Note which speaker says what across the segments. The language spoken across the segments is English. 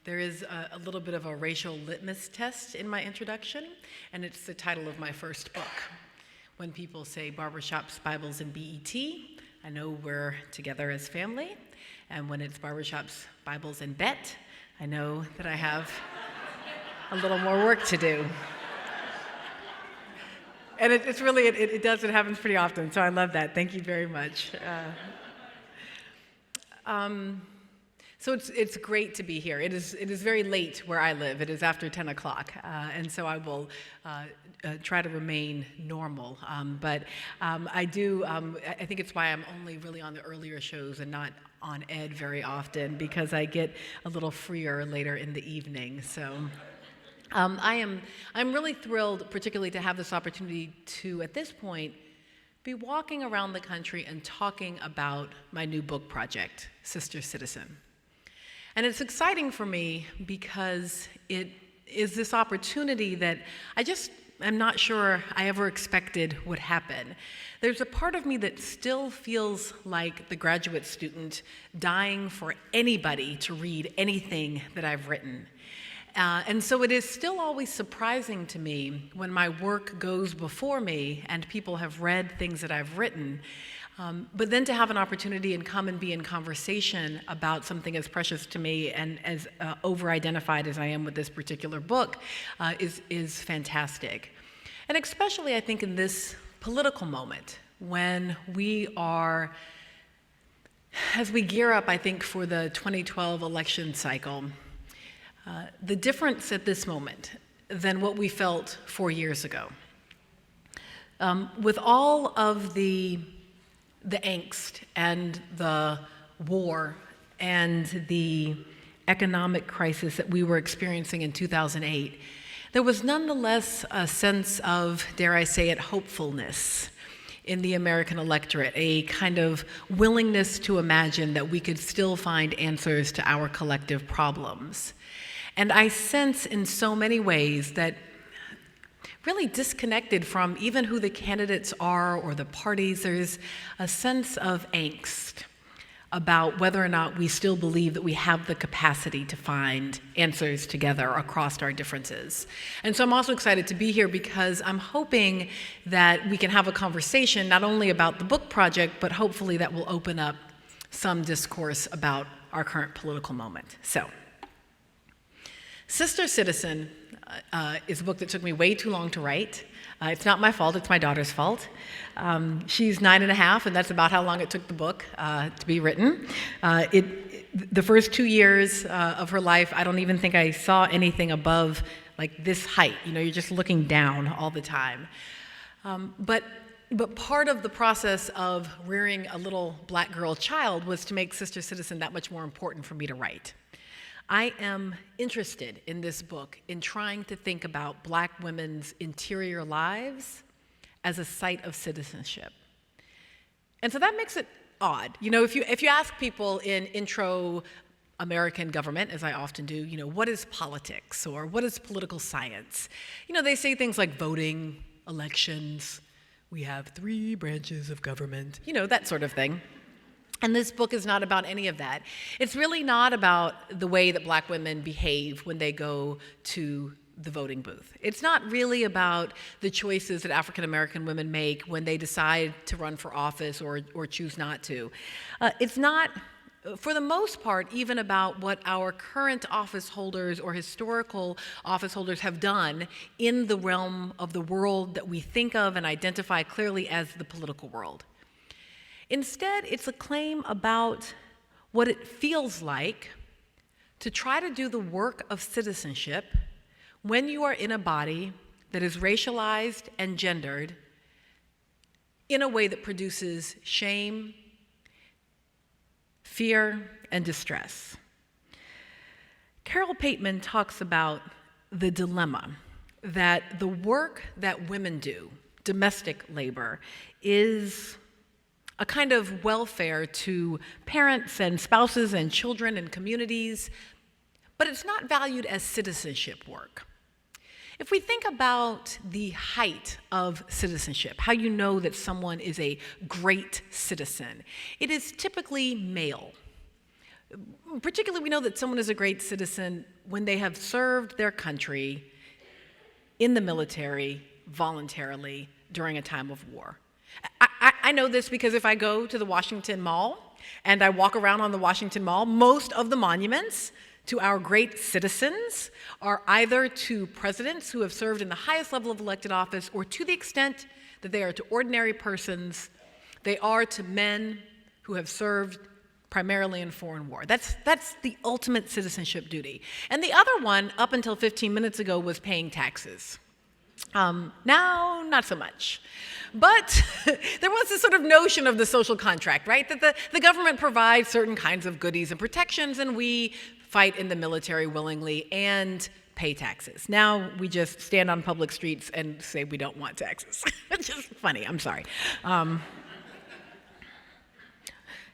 Speaker 1: There is a little bit of a racial litmus test in my introduction, and it's the title of my first book. When people say barbershops, Bibles, and BET, I know we're together as family. And when it's barbershops, Bibles, and Bet, I know that I have a little more work to do. And it happens pretty often, so I love that. Thank you very much. So it's great to be here. It is very late where I live. It is after 10 o'clock, and so I will try to remain normal. But I think it's why I'm only really on the earlier shows and not on Ed very often, because I get a little freer later in the evening. So I'm really thrilled, particularly to have this opportunity to, at this point, be walking around the country and talking about my new book project, Sister Citizen. And it's exciting for me because it is this opportunity that I'm not sure I ever expected would happen. There's a part of me that still feels like the graduate student dying for anybody to read anything that I've written. And so it is still always surprising to me when my work goes before me and people have read things that I've written. But then to have an opportunity and come and be in conversation about something as precious to me and as over-identified as I am with this particular book is fantastic. And especially, I think, in this political moment when as we gear up, I think, for the 2012 election cycle, the difference at this moment than what we felt 4 years ago. With all of the angst and the war and the economic crisis that we were experiencing in 2008, there was nonetheless a sense of, dare I say it, hopefulness in the American electorate, a kind of willingness to imagine that we could still find answers to our collective problems. And I sense in so many ways that really disconnected from even who the candidates are or the parties, there's a sense of angst about whether or not we still believe that we have the capacity to find answers together across our differences. And so I'm also excited to be here because I'm hoping that we can have a conversation not only about the book project, but hopefully that will open up some discourse about our current political moment. So, Sister Citizen is a book that took me way too long to write. It's not my fault, it's my daughter's fault. She's 9.5, and that's about how long it took the book to be written. The first 2 years of her life, I don't even think I saw anything above like this height. You know, you're just looking down all the time. But part of the process of rearing a little black girl child was to make Sister Citizen that much more important for me to write. I am interested in this book in trying to think about Black women's interior lives as a site of citizenship. And so that makes it odd. You know, if you ask people in intro American government, as I often do, you know, what is politics or what is political science? You know, they say things like voting, elections, we have 3 branches of government, you know, that sort of thing. And this book is not about any of that. It's really not about the way that Black women behave when they go to the voting booth. It's not really about the choices that African American women make when they decide to run for office or choose not to. It's not, for the most part, even about what our current office holders or historical office holders have done in the realm of the world that we think of and identify clearly as the political world. Instead, it's a claim about what it feels like to try to do the work of citizenship when you are in a body that is racialized and gendered in a way that produces shame, fear, and distress. Carol Pateman talks about the dilemma that the work that women do, domestic labor, is a kind of welfare to parents and spouses and children and communities, but it's not valued as citizenship work. If we think about the height of citizenship, how you know that someone is a great citizen, it is typically male. Particularly, we know that someone is a great citizen when they have served their country in the military voluntarily during a time of war. I know this because if I go to the Washington Mall and I walk around on the Washington Mall, most of the monuments to our great citizens are either to presidents who have served in the highest level of elected office, or to the extent that they are to ordinary persons, they are to men who have served primarily in foreign war. That's the ultimate citizenship duty. And the other one, up until 15 minutes ago, was paying taxes. Now, not so much. But there was this sort of notion of the social contract, right? That the government provides certain kinds of goodies and protections, and we fight in the military willingly and pay taxes. Now we just stand on public streets and say we don't want taxes. It's just funny, I'm sorry.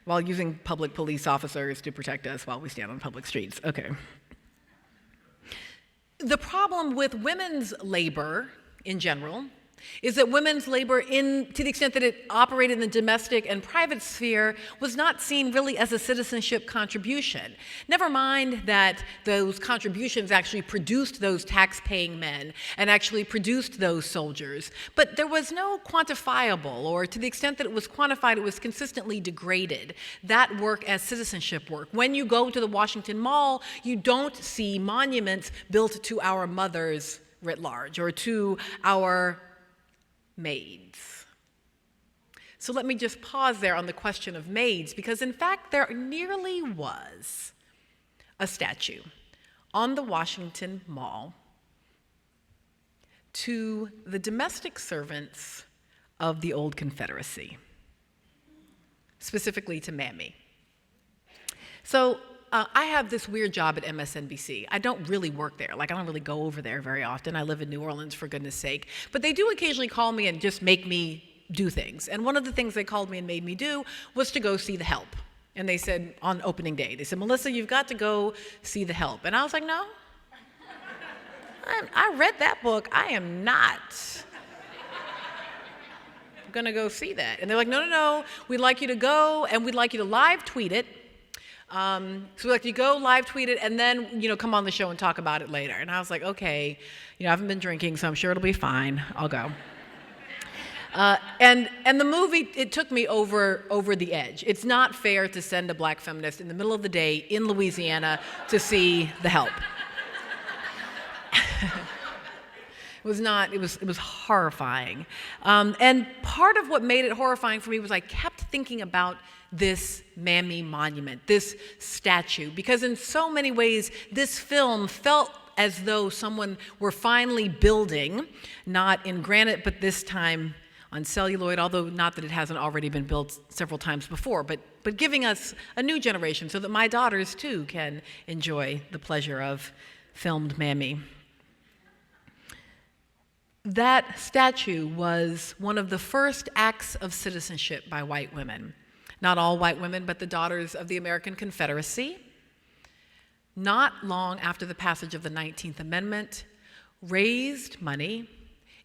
Speaker 1: While using public police officers to protect us while we stand on public streets. Okay. The problem with women's labor in general is that women's labor, to the extent that it operated in the domestic and private sphere, was not seen really as a citizenship contribution. Never mind that those contributions actually produced those tax-paying men and actually produced those soldiers. But there was no quantifiable, or to the extent that it was quantified, it was consistently degraded, that work as citizenship work. When you go to the Washington Mall, you don't see monuments built to our mothers writ large, or to our maids. So let me just pause there on the question of maids, because in fact there nearly was a statue on the Washington Mall to the domestic servants of the old Confederacy, specifically to Mammy. So I have this weird job at MSNBC. I don't really work there. I don't really go over there very often. I live in New Orleans, for goodness sake. But they do occasionally call me and just make me do things. And one of the things they called me and made me do was to go see The Help. And they said, on opening day, they said, Melissa, you've got to go see The Help. And I was like, no. I read that book. I am not going to go see that. And they're like, no, we'd like you to go, and we'd like you to live tweet it. So we'd like you to go live tweet it, and then, come on the show and talk about it later. And I was like, okay, I haven't been drinking, so I'm sure it'll be fine. I'll go. And the movie, it took me over the edge. It's not fair to send a black feminist in the middle of the day in Louisiana to see The Help. It was horrifying. And part of what made it horrifying for me was I kept thinking about this Mammy monument, this statue, because in so many ways this film felt as though someone were finally building, not in granite, but this time on celluloid, although not that it hasn't already been built several times before, but giving us a new generation so that my daughters too can enjoy the pleasure of filmed Mammy. That statue was one of the first acts of citizenship by white women. Not all white women, but the daughters of the American Confederacy, not long after the passage of the 19th Amendment, raised money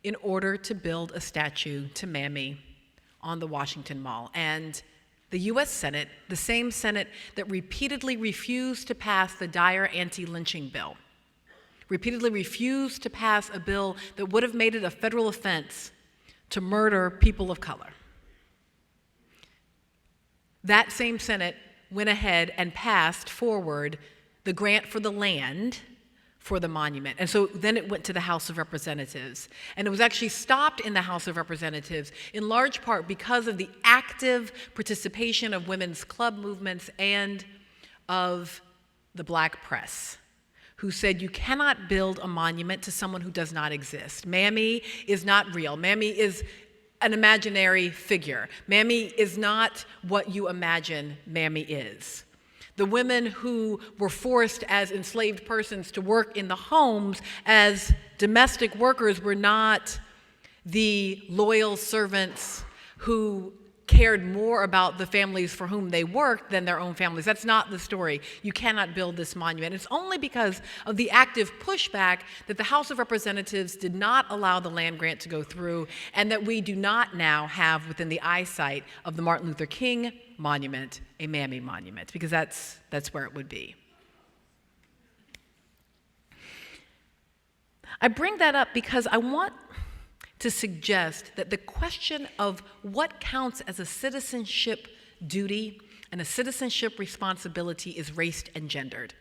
Speaker 1: in order to build a statue to Mammy on the Washington Mall. And the U.S. Senate, the same Senate that repeatedly refused to pass the Dyer anti-lynching bill, repeatedly refused to pass a bill that would have made it a federal offense to murder people of color. That same Senate went ahead and passed forward the grant for the land for the monument. And so then it went to the House of Representatives. And it was actually stopped in the House of Representatives in large part because of the active participation of women's club movements and of the black press, who said you cannot build a monument to someone who does not exist. Mammy is not real. Mammy is an imaginary figure. Mammy is not what you imagine Mammy is. The women who were forced as enslaved persons to work in the homes as domestic workers were not the loyal servants who cared more about the families for whom they worked than their own families. That's not the story. You cannot build this monument. It's only because of the active pushback that the House of Representatives did not allow the land grant to go through, and that we do not now have within the eyesight of the Martin Luther King monument a Mammy monument, because that's where it would be. I bring that up because I want to suggest that the question of what counts as a citizenship duty and a citizenship responsibility is raced and gendered.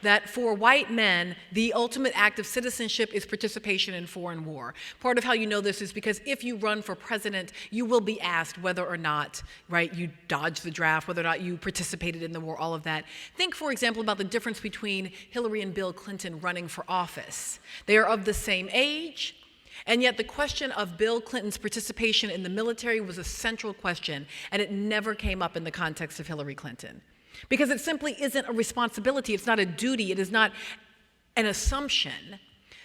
Speaker 1: That for white men, the ultimate act of citizenship is participation in foreign war. Part of how you know this is because if you run for president, you will be asked whether or not, right, you dodged the draft, whether or not you participated in the war, all of that. Think, for example, about the difference between Hillary and Bill Clinton running for office. They are of the same age, and yet the question of Bill Clinton's participation in the military was a central question, and it never came up in the context of Hillary Clinton. Because it simply isn't a responsibility, it's not a duty, it is not an assumption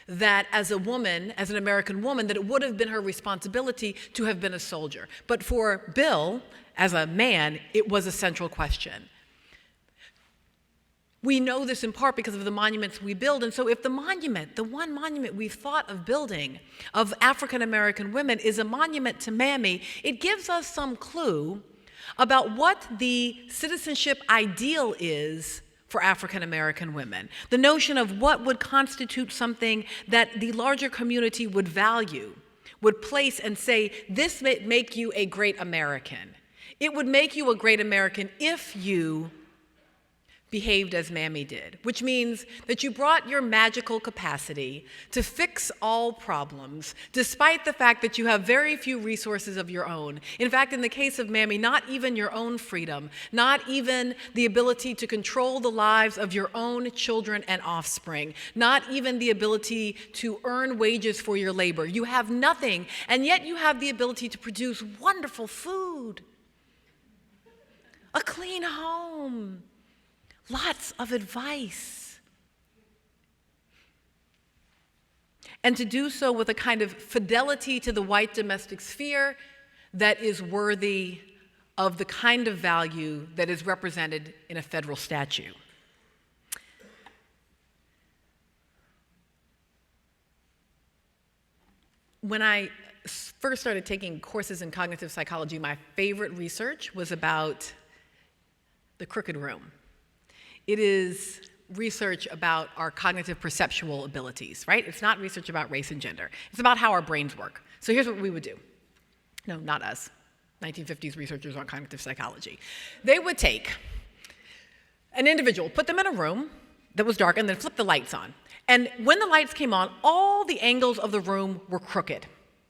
Speaker 1: that as a woman, as an American woman, that it would have been her responsibility to have been a soldier. But for Bill, as a man, it was a central question. We know this in part because of the monuments we build, and so if the monument, the one monument we've thought of building of African American women is a monument to Mammy, it gives us some clue about what the citizenship ideal is for African American women. The notion of what would constitute something that the larger community would value, would place and say, this may make you a great American. It would make you a great American if you behaved as Mammy did, which means that you brought your magical capacity to fix all problems, despite the fact that you have very few resources of your own. In fact, in the case of Mammy, not even your own freedom, not even the ability to control the lives of your own children and offspring, not even the ability to earn wages for your labor. You have nothing, and yet you have the ability to produce wonderful food, a clean home, lots of advice. And to do so with a kind of fidelity to the white domestic sphere that is worthy of the kind of value that is represented in a federal statute. When I first started taking courses in cognitive psychology, my favorite research was about the crooked room. It is research about our cognitive perceptual abilities, right? It's not research about race and gender. It's about how our brains work. So here's what we would do. No, not us. 1950s researchers on cognitive psychology. They would take an individual, put them in a room that was dark, and then flip the lights on. And when the lights came on, all the angles of the room were crooked.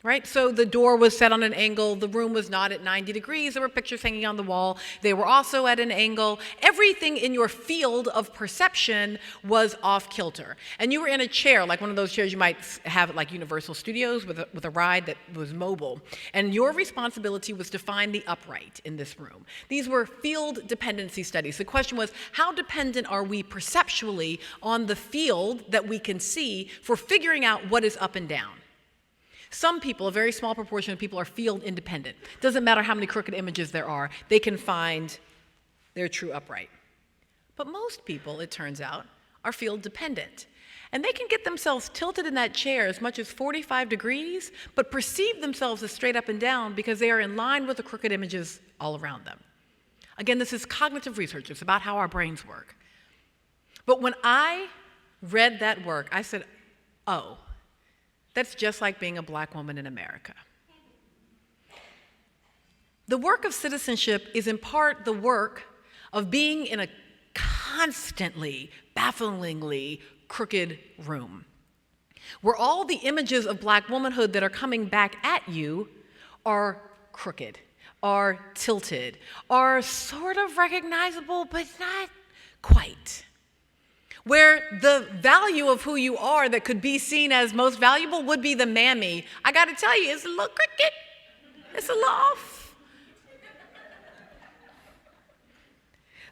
Speaker 1: Right? So the door was set on an angle, the room was not at 90 degrees, there were pictures hanging on the wall, they were also at an angle. Everything in your field of perception was off kilter. And you were in a chair, like one of those chairs you might have at like Universal Studios with a ride that was mobile. And your responsibility was to find the upright in this room. These were field dependency studies. The question was, how dependent are we perceptually on the field that we can see for figuring out what is up and down? Some people, a very small proportion of people, are field independent. Doesn't matter how many crooked images there are, they can find their true upright. But most people, it turns out, are field dependent. And they can get themselves tilted in that chair as much as 45 degrees, but perceive themselves as straight up and down because they are in line with the crooked images all around them. Again, this is cognitive research. It's about how our brains work. But when I read that work, I said, oh, that's just like being a black woman in America. The work of citizenship is in part the work of being in a constantly, bafflingly crooked room, where all the images of black womanhood that are coming back at you are crooked, are tilted, are sort of recognizable, but not quite. Where the value of who you are that could be seen as most valuable would be the Mammy. I gotta tell you, it's a little crooked, it's a little off.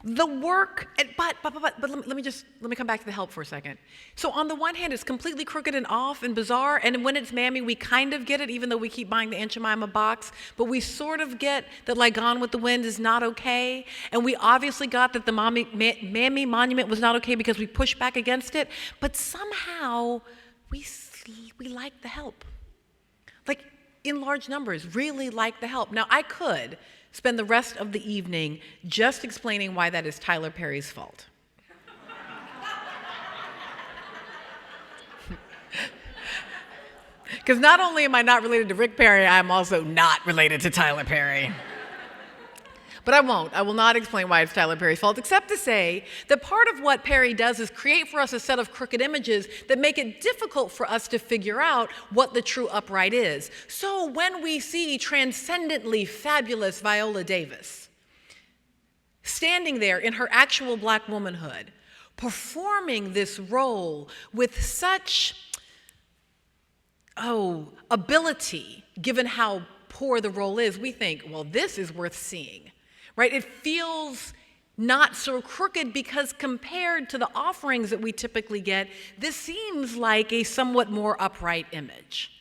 Speaker 1: The work, but let me come back to the help for a second. So on the one hand, it's completely crooked and off and bizarre, and when it's mammy, we kind of get it, even though we keep buying the Aunt Jemima box, but we sort of get that like Gone with the Wind is not okay, and we obviously got that the mammy monument was not okay because we pushed back against it, but somehow we like the help. Like, in large numbers, really like the help. Now, I could spend the rest of the evening just explaining why that is Tyler Perry's fault. Because not only am I not related to Rick Perry, I'm also not related to Tyler Perry. But I won't. I will not explain why it's Tyler Perry's fault, except to say that part of what Perry does is create for us a set of crooked images that make it difficult for us to figure out what the true upright is. So when we see transcendently fabulous Viola Davis standing there in her actual black womanhood, performing this role with such, ability, given how poor the role is, we think, well, this is worth seeing. Right? It feels not so crooked because compared to the offerings that we typically get, this seems like a somewhat more upright image.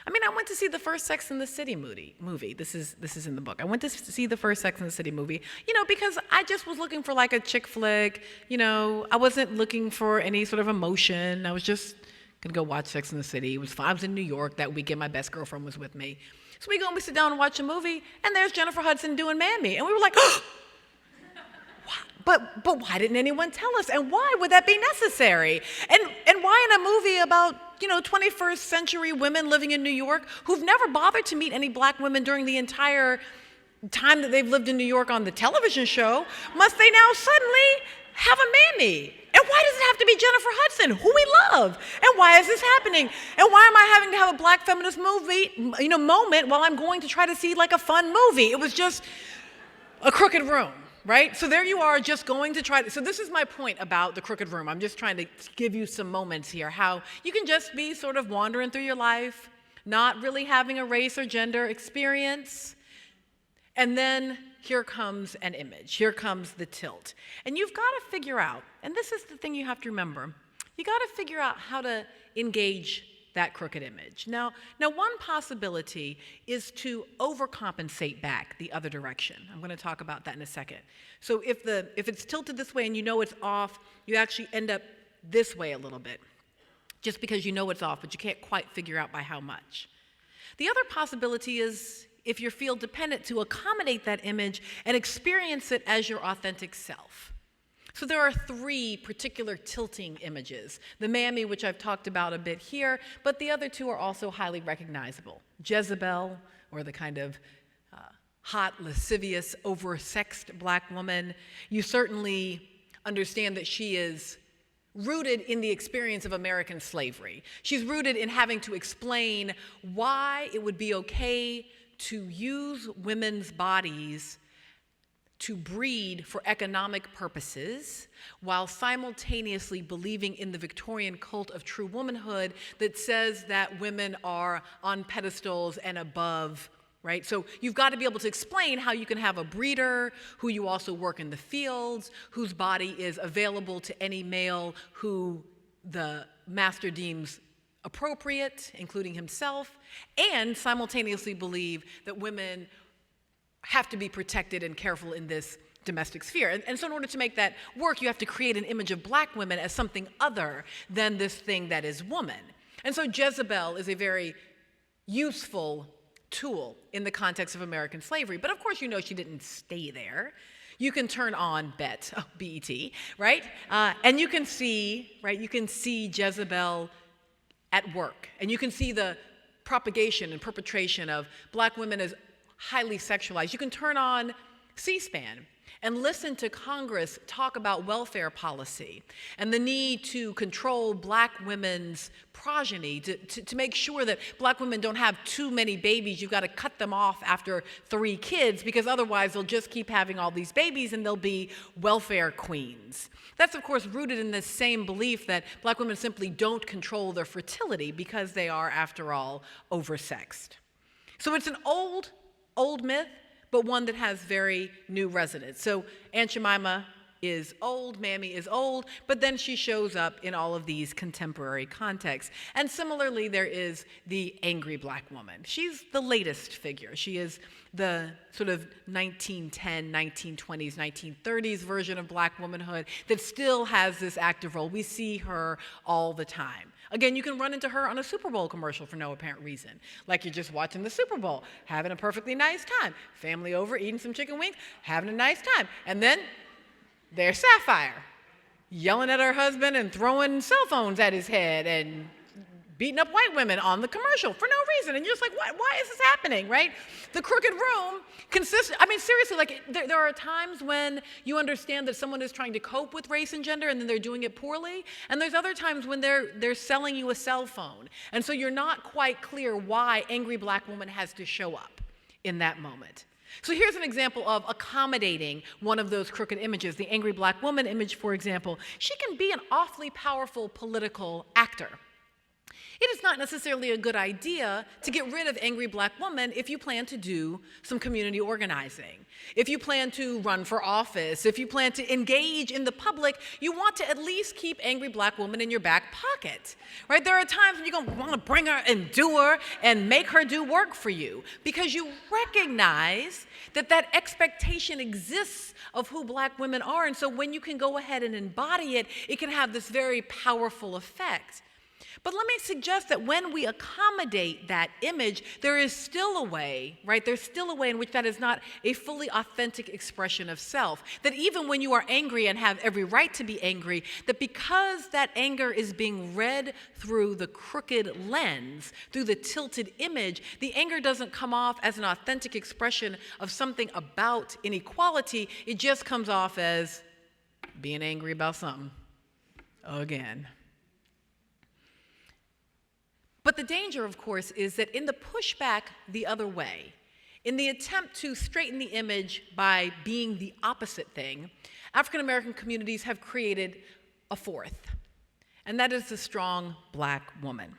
Speaker 1: I mean, I went to see the first Sex and the City movie. This is in the book. I went to see the first Sex and the City movie, because I just was looking for like a chick flick. I wasn't looking for any sort of emotion. I was just gonna go watch Sex and the City. It was fun. I was in New York that weekend. My best girlfriend was with me. So we go and we sit down and watch a movie, and there's Jennifer Hudson doing Mammy. And we were like, oh, but why didn't anyone tell us? And why would that be necessary? And why in a movie about, 21st century women living in New York who've never bothered to meet any black women during the entire time that they've lived in New York on the television show, must they now suddenly have a Mammy? And why does it have to be Jennifer Hudson, who we love? And why is this happening? And why am I having to have a black feminist movie, moment while I'm going to try to see like a fun movie? It was just a crooked room, right? So there you are just going to try. So this is my point about the crooked room. I'm just trying to give you some moments here, how you can just be sort of wandering through your life, not really having a race or gender experience, and then here comes an image. Here comes the tilt. And you've got to figure out, and this is the thing you have to remember, you got to figure out how to engage that crooked image. Now one possibility is to overcompensate back the other direction. I'm going to talk about that in a second. So if it's tilted this way and you know it's off, you actually end up this way a little bit, just because you know it's off, but you can't quite figure out by how much. The other possibility is, if you feel dependent, to accommodate that image and experience it as your authentic self. So there are three particular tilting images. The Mammy, which I've talked about a bit here, but the other two are also highly recognizable. Jezebel, or the kind of hot, lascivious, oversexed black woman. You certainly understand that she is rooted in the experience of American slavery. She's rooted in having to explain why it would be okay to use women's bodies to breed for economic purposes, while simultaneously believing in the Victorian cult of true womanhood that says that women are on pedestals and above, right? So you've got to be able to explain how you can have a breeder who you also work in the fields, whose body is available to any male who the master deems appropriate, including himself, and simultaneously believe that women have to be protected and careful in this domestic sphere. And so in order to make that work, you have to create an image of black women as something other than this thing that is woman. And so Jezebel is a very useful tool in the context of American slavery. But of course, she didn't stay there. You can turn on B-E-T, right? And you can see Jezebel at work. And you can see the propagation and perpetration of black women as highly sexualized. You can turn on C-SPAN and listen to Congress talk about welfare policy and the need to control black women's progeny, to make sure that black women don't have too many babies. You've got to cut them off after 3 kids, because otherwise they'll just keep having all these babies and they'll be welfare queens. That's, of course, rooted in this same belief that black women simply don't control their fertility because they are, after all, oversexed. So it's an old myth, but one that has very new resonance. So Aunt Jemima is old, Mammy is old, but then she shows up in all of these contemporary contexts. And similarly, there is the angry black woman. She's the latest figure. She is the sort of 1910, 1920s, 1930s version of black womanhood that still has this active role. We see her all the time. Again, you can run into her on a Super Bowl commercial for no apparent reason. Like you're just watching the Super Bowl, having a perfectly nice time. Family over, eating some chicken wings, having a nice time. And then there's Sapphire, yelling at her husband and throwing cell phones at his head and beating up white women on the commercial for no reason. And you're just like, why is this happening, right? The crooked room consists, I mean, seriously, like there are times when you understand that someone is trying to cope with race and gender and then they're doing it poorly. And there's other times when they're selling you a cell phone. And so you're not quite clear why angry black woman has to show up in that moment. So here's an example of accommodating one of those crooked images. The angry black woman image, for example, she can be an awfully powerful political actor. It is not necessarily a good idea to get rid of angry black woman if you plan to do some community organizing. If you plan to run for office, if you plan to engage in the public, you want to at least keep angry black woman in your back pocket, right? There are times when you're going to want to bring her and do her and make her do work for you because you recognize that that expectation exists of who black women are. And so when you can go ahead and embody it, it can have this very powerful effect. But let me suggest that when we accommodate that image, there is still a way, right? There's still a way in which that is not a fully authentic expression of self. That even when you are angry and have every right to be angry, that because that anger is being read through the crooked lens, through the tilted image, the anger doesn't come off as an authentic expression of something about inequality. It just comes off as being angry about something again. But the danger, of course, is that in the pushback the other way, in the attempt to straighten the image by being the opposite thing, African American communities have created a fourth, and that is the strong black woman.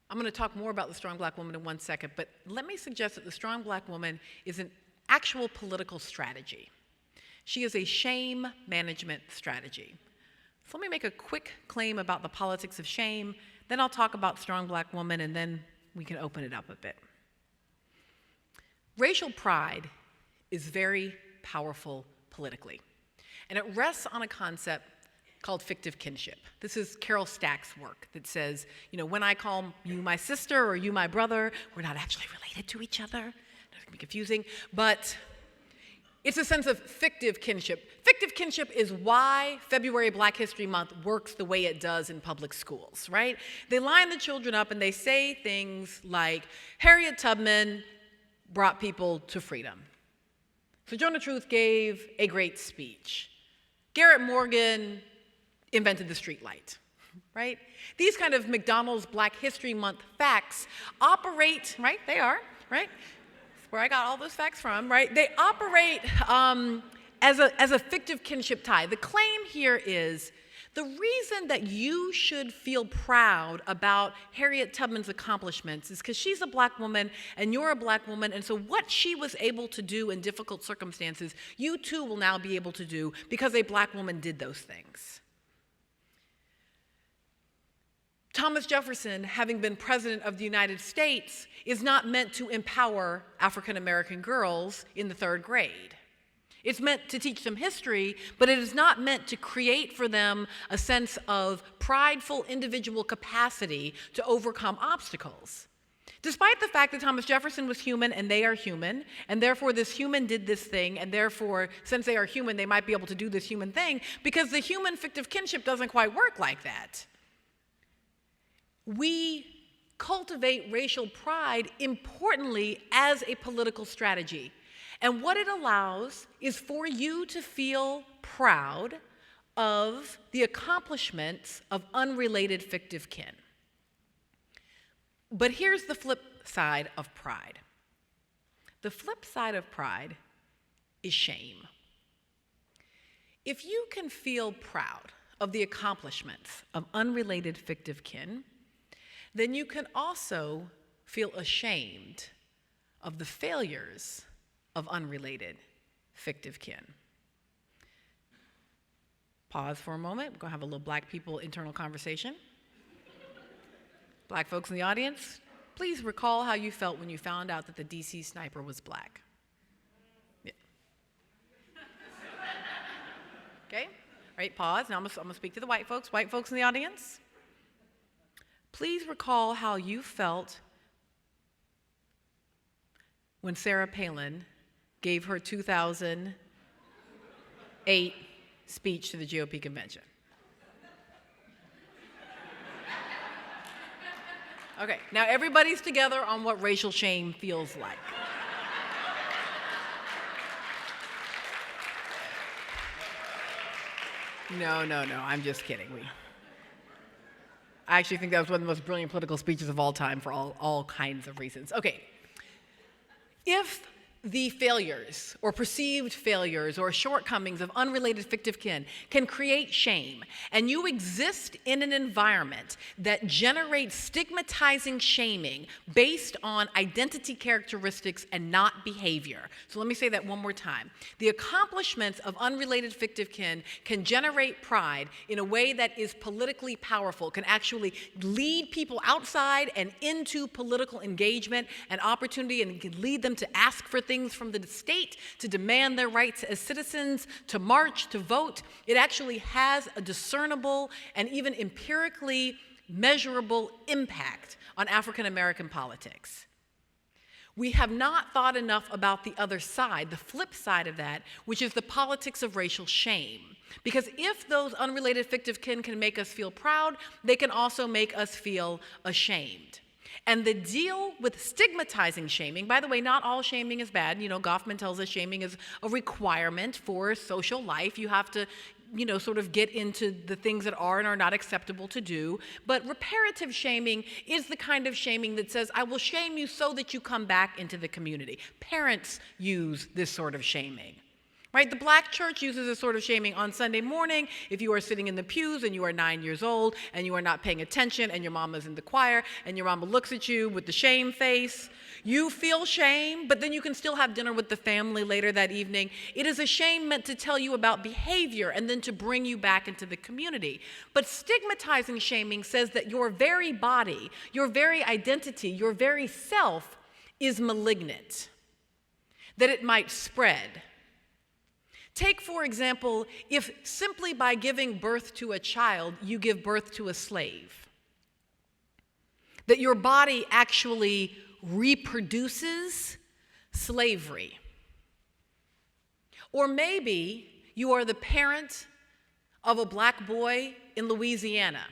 Speaker 1: I'm going to talk more about the strong black woman in 1 second, but let me suggest that the strong black woman is an actual political strategy. She is a shame management strategy. So let me make a quick claim about the politics of shame, then I'll talk about strong black woman, and then we can open it up a bit. Racial pride is very powerful politically, and it rests on a concept called fictive kinship. This is Carol Stack's work that says, when I call you my sister or you my brother, we're not actually related to each other. That can be confusing, but it's a sense of fictive kinship. Fictive kinship is why February Black History Month works the way it does in public schools, right? They line the children up and they say things like, Harriet Tubman brought people to freedom. Sojourner Truth gave a great speech. Garrett Morgan invented the streetlight, right? These kind of McDonald's Black History Month facts operate, right? They are, right? Where I got all those facts from, right? They operate as a fictive kinship tie. The claim here is the reason that you should feel proud about Harriet Tubman's accomplishments is because she's a black woman and you're a black woman, and so what she was able to do in difficult circumstances, you too will now be able to do because a black woman did those things. Thomas Jefferson, having been president of the United States, is not meant to empower African American girls in the 3rd grade. It's meant to teach them history, but it is not meant to create for them a sense of prideful individual capacity to overcome obstacles. Despite the fact that Thomas Jefferson was human and they are human, and therefore this human did this thing, and therefore, since they are human, they might be able to do this human thing, because the human fictive kinship doesn't quite work like that. We cultivate racial pride importantly as a political strategy. And what it allows is for you to feel proud of the accomplishments of unrelated fictive kin. But here's the flip side of pride. The flip side of pride is shame. If you can feel proud of the accomplishments of unrelated fictive kin, then you can also feel ashamed of the failures of unrelated fictive kin. Pause for a moment. We're going to have a little Black people internal conversation. Black folks in the audience, please recall how you felt when you found out that the DC sniper was Black. Yeah. Okay? All right, pause. Now I'm going to speak to the white folks. White folks in the audience, please recall how you felt when Sarah Palin gave her 2008 speech to the GOP convention. Okay, now everybody's together on what racial shame feels like. No, I'm just kidding. I actually think that was one of the most brilliant political speeches of all time for all kinds of reasons. Okay, if the failures or perceived failures or shortcomings of unrelated fictive kin can create shame, and you exist in an environment that generates stigmatizing shaming based on identity characteristics and not behavior. So let me say that one more time. The accomplishments of unrelated fictive kin can generate pride in a way that is politically powerful, can actually lead people outside and into political engagement and opportunity, and can lead them to ask for things from the state, to demand their rights as citizens, to march, to vote. It actually has a discernible and even empirically measurable impact on African American politics. We have not thought enough about the other side, the flip side of that, which is the politics of racial shame. Because if those unrelated fictive kin can make us feel proud, they can also make us feel ashamed. And the deal with stigmatizing shaming, by the way, not all shaming is bad. Goffman tells us shaming is a requirement for social life. You have to, sort of get into the things that are and are not acceptable to do. But reparative shaming is the kind of shaming that says, I will shame you so that you come back into the community. Parents use this sort of shaming. Right? The Black church uses this sort of shaming on Sunday morning. If you are sitting in the pews and you are 9 years old and you are not paying attention and your mama's in the choir and your mama looks at you with the shame face, you feel shame, but then you can still have dinner with the family later that evening. It is a shame meant to tell you about behavior and then to bring you back into the community. But stigmatizing shaming says that your very body, your very identity, your very self is malignant, that it might spread. Take, for example, if simply by giving birth to a child, you give birth to a slave, that your body actually reproduces slavery. Or maybe you are the parent of a Black boy in Louisiana,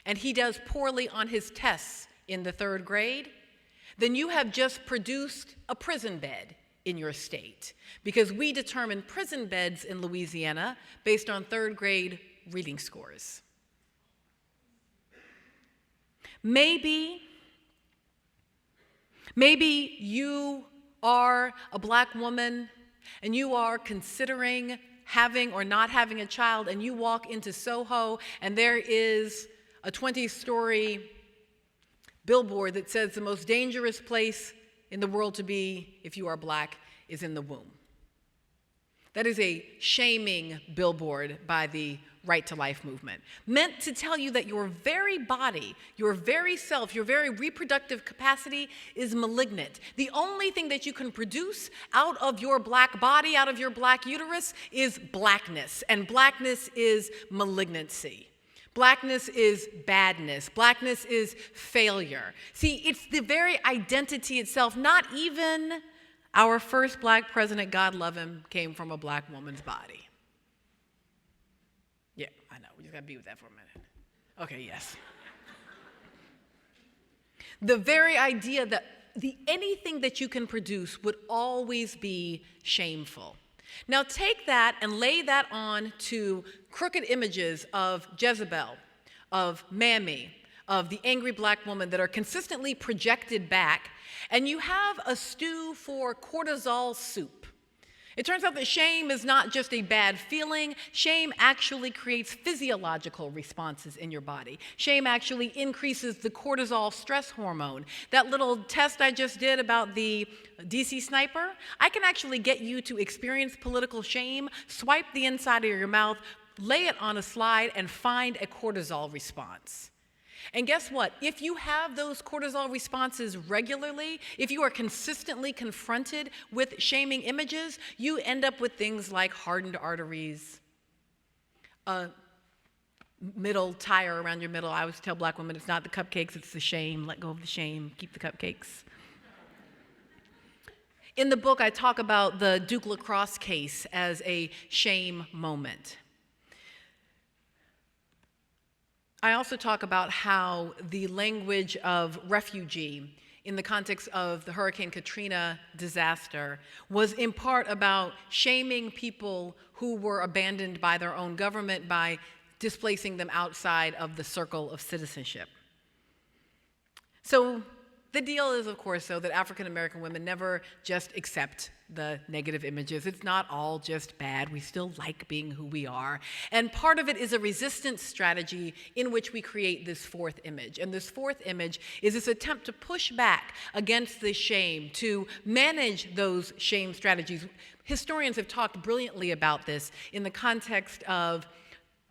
Speaker 1: and he does poorly on his tests in the 3rd grade, then you have just produced a prison bed in your state, because we determine prison beds in Louisiana based on 3rd grade reading scores. Maybe you are a Black woman and you are considering having or not having a child, and you walk into Soho and there is a 20-story billboard that says the most dangerous place in the world to be if you are Black is in the womb. That is a shaming billboard by the Right to Life movement, meant to tell you that your very body, your very self, your very reproductive capacity is malignant. The only thing that you can produce out of your Black body, out of your Black uterus, is Blackness, and Blackness is malignancy. Blackness is badness. Blackness is failure. See, it's the very identity itself. Not even our first Black president, God love him, came from a Black woman's body. Yeah, I know. We just got to be with that for a minute. Okay, yes. The very idea that anything that you can produce would always be shameful. Now take that and lay that on to crooked images of Jezebel, of Mammy, of the angry Black woman that are consistently projected back, and you have a stew for cortisol soup. It turns out that shame is not just a bad feeling. Shame actually creates physiological responses in your body. Shame actually increases the cortisol stress hormone. That little test I just did about the DC sniper, I can actually get you to experience political shame, swipe the inside of your mouth, lay it on a slide, and find a cortisol response. And guess what? If you have those cortisol responses regularly, if you are consistently confronted with shaming images, you end up with things like hardened arteries, a middle tire around your middle. I always tell black women, it's not the cupcakes, it's the shame. Let go of the shame, keep the cupcakes. In the book, I talk about the Duke lacrosse case as a shame moment. I also talk about how the language of refugee in the context of the Hurricane Katrina disaster was in part about shaming people who were abandoned by their own government by displacing them outside of the circle of citizenship. So the deal is, of course, though, that African American women never just accept the negative images. It's not all just bad. We still like being who we are. And part of it is a resistance strategy in which we create this fourth image. And this fourth image is this attempt to push back against the shame, to manage those shame strategies. Historians have talked brilliantly about this in the context of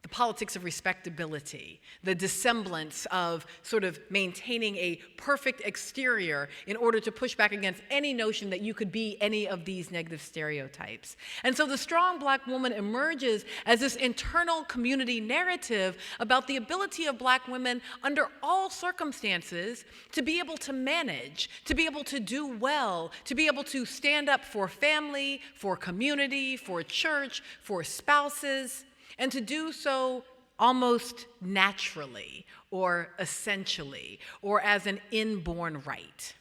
Speaker 1: the politics of respectability, the dissemblance of sort of maintaining a perfect exterior in order to push back against any notion that you could be any of these negative stereotypes. And so the strong black woman emerges as this internal community narrative about the ability of black women under all circumstances to be able to manage, to be able to do well, to be able to stand up for family, for community, for church, for spouses, and to do so almost naturally or essentially or as an inborn right.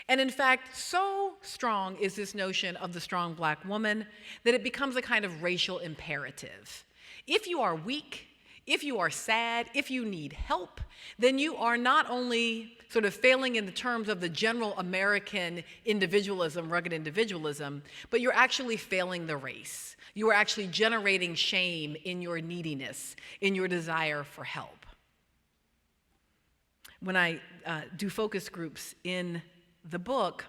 Speaker 1: And in fact, so strong is this notion of the strong black woman that it becomes a kind of racial imperative. If you are weak, if you are sad, if you need help, then you are not only sort of failing in the terms of the general American individualism, rugged individualism, but you're actually failing the race. You are actually generating shame in your neediness, in your desire for help. When I do focus groups in the book,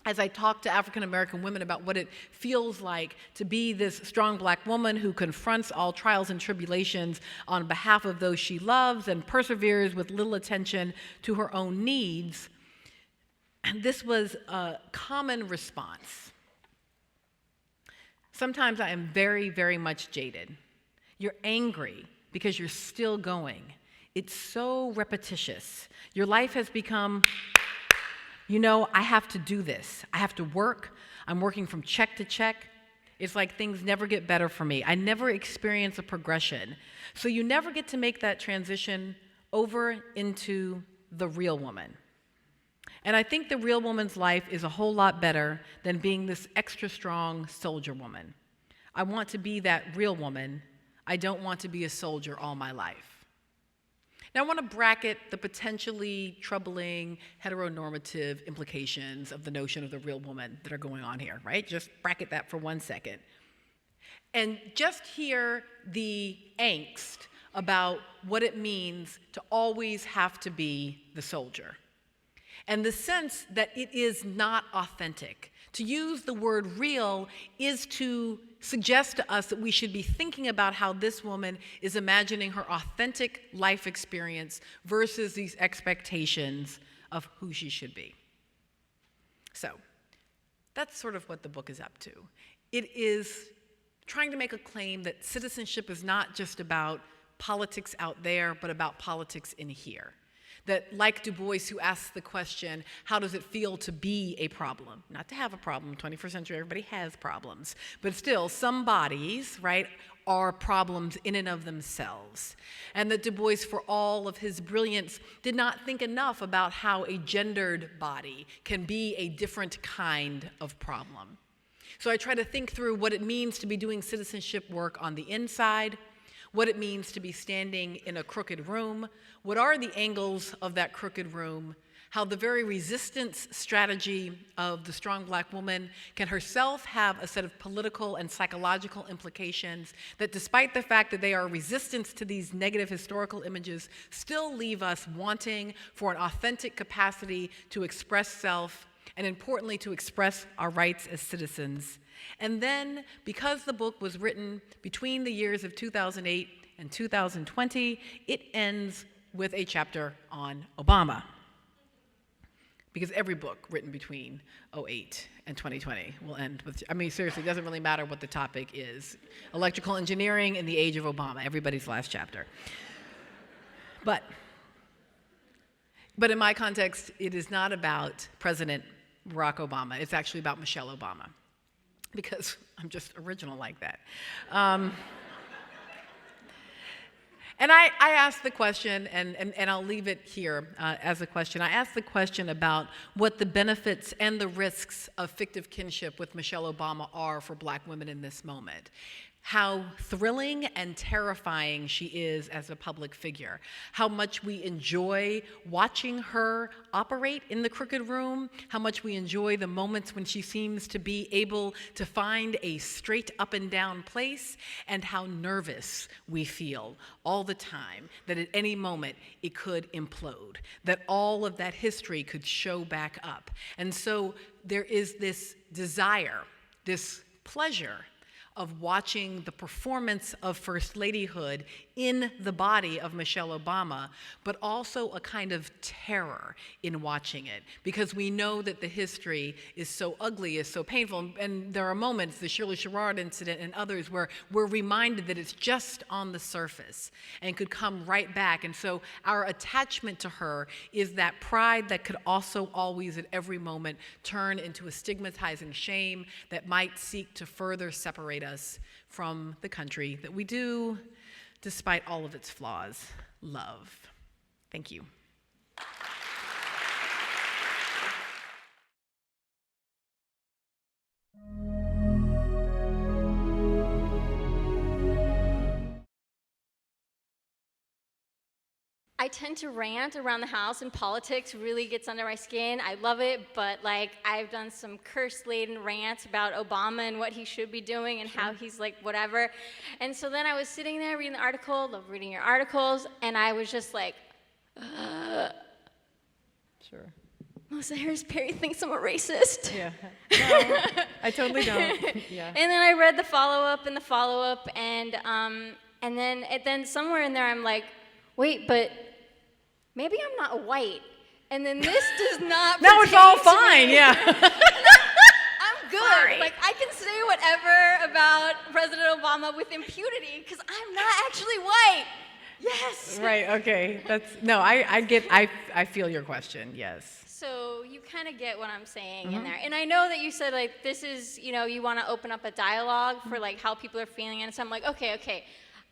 Speaker 1: as I talk to African American women about what it feels like to be this strong black woman who confronts all trials and tribulations on behalf of those she loves and perseveres with little attention to her own needs, and this was a common response. Sometimes I am very, very much jaded. You're angry because you're still going. It's so repetitious. Your life has become, I have to do this. I have to work. I'm working from check to check. It's like things never get better for me. I never experience a progression. So you never get to make that transition over into the real woman. And I think the real woman's life is a whole lot better than being this extra strong soldier woman. I want to be that real woman. I don't want to be a soldier all my life. Now I want to bracket the potentially troubling heteronormative implications of the notion of the real woman that are going on here, right? Just bracket that for 1 second. And just hear the angst about what it means to always have to be the soldier. And the sense that it is not authentic. To use the word real is to suggest to us that we should be thinking about how this woman is imagining her authentic life experience versus these expectations of who she should be. So that's sort of what the book is up to. It is trying to make a claim that citizenship is not just about politics out there, but about politics in here. That, like Du Bois, who asks the question, how does it feel to be a problem? Not to have a problem. 21st century, everybody has problems. But still, some bodies, right, are problems in and of themselves. And that Du Bois, for all of his brilliance, did not think enough about how a gendered body can be a different kind of problem. So I try to think through what it means to be doing citizenship work on the inside, what it means to be standing in a crooked room, what are the angles of that crooked room, how the very resistance strategy of the strong black woman can herself have a set of political and psychological implications that, despite the fact that they are resistance to these negative historical images, still leave us wanting for an authentic capacity to express self and, importantly, to express our rights as citizens. And then, because the book was written between the years of 2008 and 2020, it ends with a chapter on Obama. Because every book written between 2008 and 2020 will end with, I mean, seriously, it doesn't really matter what the topic is. Electrical engineering in the age of Obama, everybody's last chapter. But in my context, it is not about President Barack Obama. It's actually about Michelle Obama, because I'm just original like that. And I asked the question, and I'll leave it here as a question. I asked the question about what the benefits and the risks of fictive kinship with Michelle Obama are for black women in this moment. How thrilling and terrifying she is as a public figure. How much we enjoy watching her operate in the crooked room. How much we enjoy the moments when she seems to be able to find a straight up and down place. And how nervous we feel all the time that at any moment it could implode. That all of that history could show back up. And so there is this desire, this pleasure of watching the performance of First Ladyhood in the body of Michelle Obama, but also a kind of terror in watching it, because we know that the history is so ugly, is so painful, and there are moments, the Shirley Sherrod incident and others, where we're reminded that it's just on the surface and could come right back. And so our attachment to her is that pride that could also always at every moment turn into a stigmatizing shame that might seek to further separate us from the country that we do, despite all of its flaws, love. Thank you.
Speaker 2: I tend to rant around the house, and politics really gets under my skin. I love it, but like I've done some curse-laden rants about Obama and what he should be doing and how he's like whatever. And so then I was sitting there reading the article, love reading your articles, and I was just like,
Speaker 1: Sure.
Speaker 2: Melissa Harris Perry thinks I'm a racist.
Speaker 1: Yeah. No, I totally don't. Yeah.
Speaker 2: And then I read the follow-up and the follow-up, and then somewhere in there I'm like, wait, but maybe I'm not white. And then this does not
Speaker 1: Now it's all
Speaker 2: pertain to
Speaker 1: fine,
Speaker 2: me.
Speaker 1: yeah.
Speaker 2: I'm good.
Speaker 1: Sorry.
Speaker 2: Like, I can say whatever about President Obama with impunity because I'm not actually white. Yes.
Speaker 1: Right, okay. I feel your question, yes.
Speaker 2: So you kind of get what I'm saying in there. And I know that you said, like, this is, you want to open up a dialogue for, like, how people are feeling. And so I'm like, okay.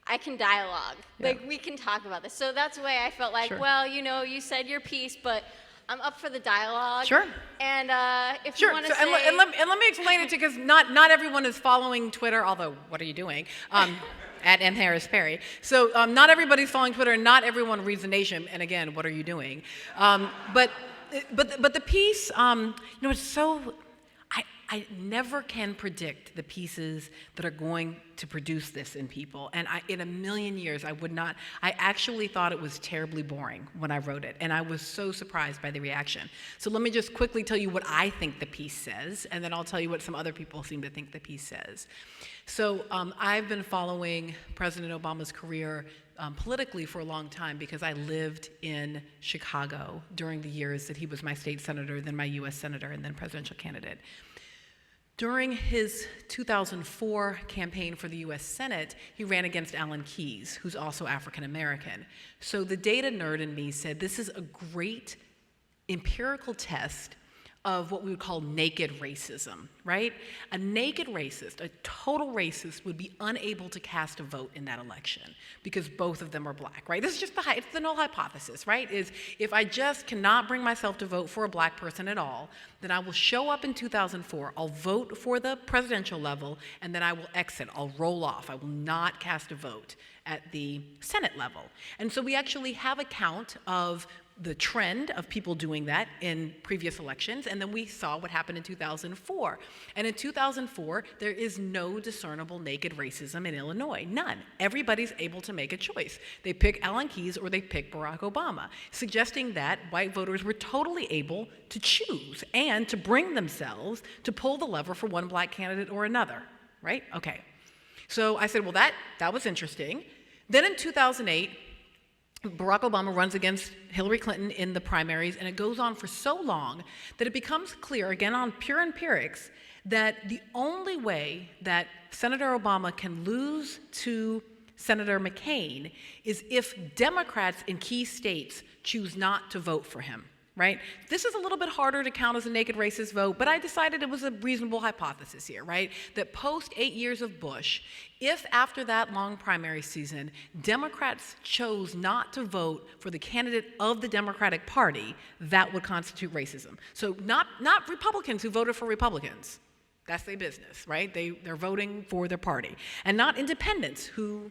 Speaker 2: I can dialogue.
Speaker 1: Yeah.
Speaker 2: Like, we can talk about this. So that's why I felt like,
Speaker 1: Sure.
Speaker 2: well, you said your piece, but I'm up for the dialogue.
Speaker 1: Sure.
Speaker 2: And if
Speaker 1: Sure.
Speaker 2: you want to
Speaker 1: So,
Speaker 2: say...
Speaker 1: and let me explain it, because not everyone is following Twitter, although, what are you doing? At M. Harris Perry. So not everybody's following Twitter, and not everyone reads The Nation, and again, what are you doing? But the piece, it's so... I never can predict the pieces that are going to produce this in people. And in a million years, I actually thought it was terribly boring when I wrote it. And I was so surprised by the reaction. So let me just quickly tell you what I think the piece says, and then I'll tell you what some other people seem to think the piece says. So I've been following President Obama's career politically for a long time, because I lived in Chicago during the years that he was my state senator, then my US senator, and then presidential candidate. During his 2004 campaign for the US Senate, he ran against Alan Keyes, who's also African American. So the data nerd in me said, this is a great empirical test of what we would call naked racism, right? A naked racist, a total racist, would be unable to cast a vote in that election because both of them are black, right? This is just it's the null hypothesis, right? Is if I just cannot bring myself to vote for a black person at all, then I will show up in 2004, I'll vote for the presidential level, and then I will exit, I'll roll off, I will not cast a vote at the Senate level. And so we actually have a count of the trend of people doing that in previous elections, and then we saw what happened in 2004. And in 2004, there is no discernible naked racism in Illinois, none. Everybody's able to make a choice. They pick Alan Keyes or they pick Barack Obama, suggesting that white voters were totally able to choose and to bring themselves to pull the lever for one black candidate or another, right? Okay. So I said, well, that was interesting. Then in 2008, Barack Obama runs against Hillary Clinton in the primaries, and it goes on for so long that it becomes clear, again on pure empirics, that the only way that Senator Obama can lose to Senator McCain is if Democrats in key states choose not to vote for him, right? This is a little bit harder to count as a naked racist vote, but I decided it was a reasonable hypothesis here, right? That post 8 years of Bush, if after that long primary season, Democrats chose not to vote for the candidate of the Democratic Party, that would constitute racism. So not Republicans who voted for Republicans. That's their business, right? They're voting for their party. And not independents who,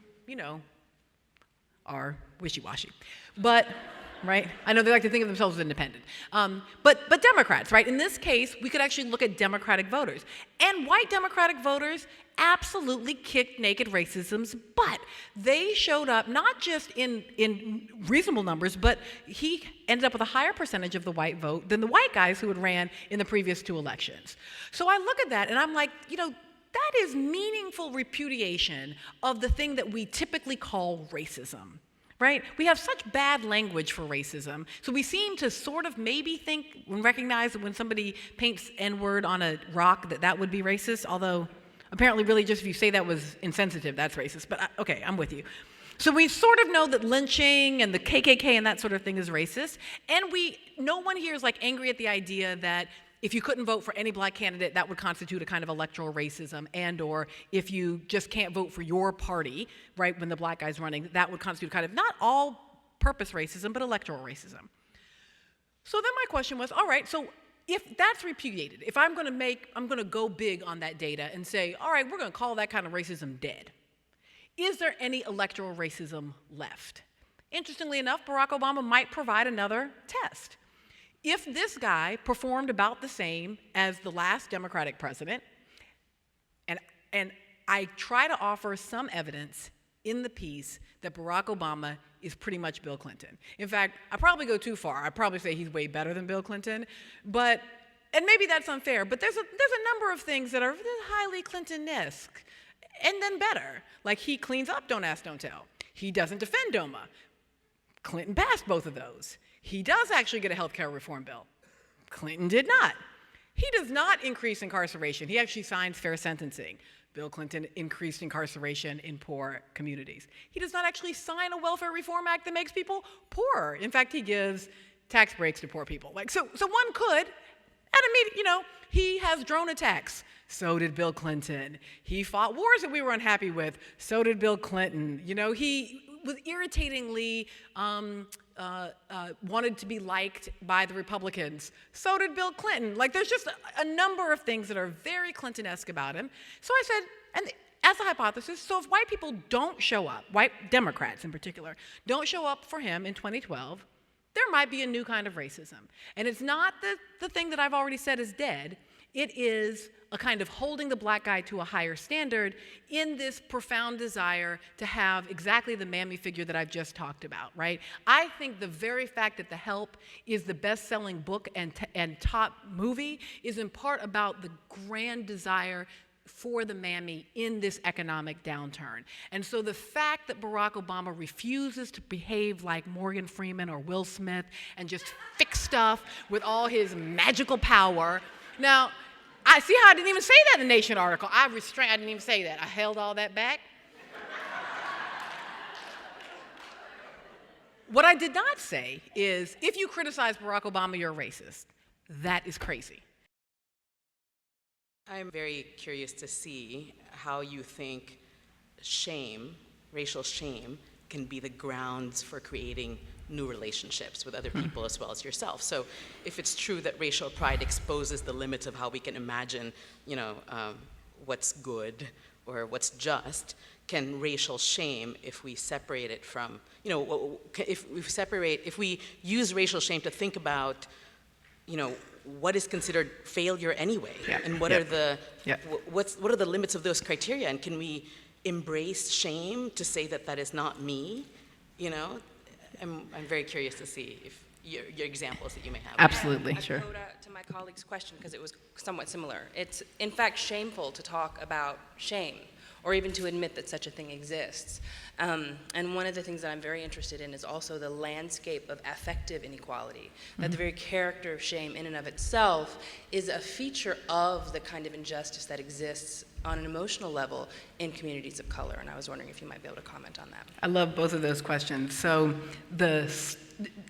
Speaker 1: are wishy-washy. But right? I know they like to think of themselves as independent. But Democrats, right? In this case, we could actually look at Democratic voters. And white Democratic voters absolutely kicked naked racism's butt. They showed up not just in reasonable numbers, but he ended up with a higher percentage of the white vote than the white guys who had ran in the previous 2 elections. So I look at that and I'm like, that is meaningful repudiation of the thing that we typically call racism. Right? We have such bad language for racism, so we seem to sort of maybe think and recognize that when somebody paints N-word on a rock that would be racist, although apparently really just if you say that was insensitive, that's racist. But okay, I'm with you. So we sort of know that lynching and the KKK and that sort of thing is racist, and no one here is like angry at the idea that if you couldn't vote for any black candidate, that would constitute a kind of electoral racism, and or if you just can't vote for your party, right, when the black guy's running, that would constitute kind of not all-purpose racism, but electoral racism. So then my question was, all right, so if that's repudiated, if I'm going to go big on that data and say, all right, we're going to call that kind of racism dead, is there any electoral racism left? Interestingly enough, Barack Obama might provide another test. If this guy performed about the same as the last Democratic president, and I try to offer some evidence in the piece that Barack Obama is pretty much Bill Clinton. In fact, I probably go too far. I probably say he's way better than Bill Clinton, and maybe that's unfair, but there's a number of things that are highly Clinton-esque, and then better. Like he cleans up Don't Ask, Don't Tell. He doesn't defend DOMA. Clinton passed both of those. He does actually get a health care reform bill. Clinton did not. He does not increase incarceration. He actually signs fair sentencing. Bill Clinton increased incarceration in poor communities. He does not actually sign a welfare reform act that makes people poorer. In fact, he gives tax breaks to poor people. So one could, he has drone attacks. So did Bill Clinton. He fought wars that we were unhappy with. So did Bill Clinton. He was irritatingly wanted to be liked by the Republicans. So did Bill Clinton. There's just a number of things that are very Clinton-esque about him. So I said, and as a hypothesis, so if white people don't show up, white Democrats in particular, don't show up for him in 2012, there might be a new kind of racism. And it's not the thing that I've already said is dead. It is a kind of holding the black guy to a higher standard in this profound desire to have exactly the mammy figure that I've just talked about, right? I think the very fact that The Help is the best-selling book and top movie is in part about the grand desire for the mammy in this economic downturn. And so the fact that Barack Obama refuses to behave like Morgan Freeman or Will Smith and just fix stuff with all his magical power. Now, I see how I didn't even say that in the Nation article. I didn't even say that. I held all that back. What I did not say is, if you criticize Barack Obama, you're a racist. That is crazy.
Speaker 3: I'm very curious to see how you think shame, racial shame, can be the grounds for creating new relationships with other people as well as yourself. So if it's true that racial pride exposes the limits of how we can imagine, what's good or what's just, can racial shame, if we separate it from, you know, if we use racial shame to think about, you know, what is considered failure anyway, and what are the what are the limits of those criteria, and can we embrace shame to say that that is not me? You know, I'm very curious to see if your examples that you may have.
Speaker 1: Absolutely, sure.
Speaker 4: A coda to my colleague's question, because it was somewhat similar. It's in fact shameful to talk about shame, or even to admit that such a thing exists. And one of the things that I'm very interested in is also the landscape of affective inequality, that the very character of shame in and of itself is a feature of the kind of injustice that exists on an emotional level in communities of color. And I was wondering if you might be able to comment on that.
Speaker 1: I love both of those questions. So